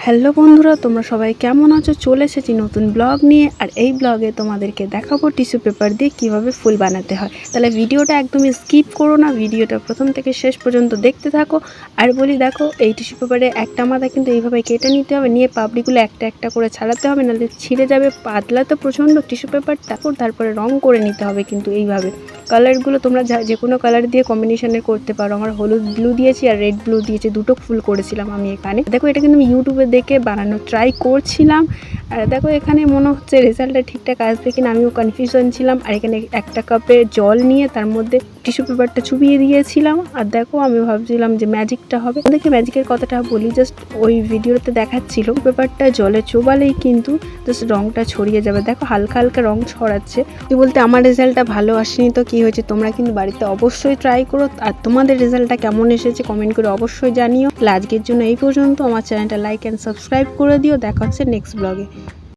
Hello বন্ধুরা, তোমরা সবাই কেমন আছো? চলে এসেছি নতুন ব্লগ নিয়ে। আর এই ব্লগে তোমাদেরকে দেখাবো টিস্যু পেপার দিয়ে কিভাবে ফুল বানাতে হয়। তাহলে ভিডিওটা একদমই স্কিপ করো না, ভিডিওটা প্রথম থেকে শেষ পর্যন্ত দেখতে থাকো। আর বলি দেখো, এই টিস্যু পেপারে একটা মাথা কিন্তু এইভাবে কেটে নিতে হবে, নিয়ে পাপড়িগুলো একটা একটা করে ছাড়াতে হবে, নাহলে ছিঁড়ে যাবে। পাতলা তো প্রচণ্ড টিস্যু পেপারটা। তারপরে রং করে নিতে হবে কিন্তু এইভাবে। কালারগুলো তোমরা যে কোনো কালার দিয়ে কম্বিনেশনের করতে পারো। আমার হলুদ ব্লু দিয়েছি আর রেড ব্লু দিয়েছি, দুটো ফুল করেছিলাম আমি এখানে। দেখো, এটা কিন্তু আমি ইউটিউবে দেখে বানানো ট্রাই করছিলাম। আর দেখো, এখানে মনে হচ্ছে রেজাল্টটা ঠিকঠাক আসবে কিনা আমিও কনফিউশন ছিলাম। আর এখানে একটা কাপে জল নিয়ে তার মধ্যে টিস্যু পেপারটা চুবিয়ে দিয়েছিলাম। আর দেখো, আমি ভাবছিলাম যে ম্যাজিকটা হবে। দেখি ম্যাজিকের কথাটা বলি, জাস্ট ওই ভিডিওতে দেখাচ্ছিল পেপারটা জলে চোবালেই কিন্তু জাস্ট রংটা ছড়িয়ে যাবে। দেখো, হালকা হালকা রং ছড়াচ্ছে। বলতে আমার রেজাল্টটা ভালো আসেনি তো কি হয়েছে, তোমরা কিন্তু বাড়িতে অবশ্যই ট্রাই করো। আর তোমাদের রেজাল্টটা কেমন এসেছে কমেন্ট করে অবশ্যই জানিও। আজকের জন্য এই পর্যন্ত। আমার চ্যানেলটা লাইক অ্যান্ড সাবস্ক্রাইব করে দিও। দেখা হচ্ছে নেক্সট ব্লগে।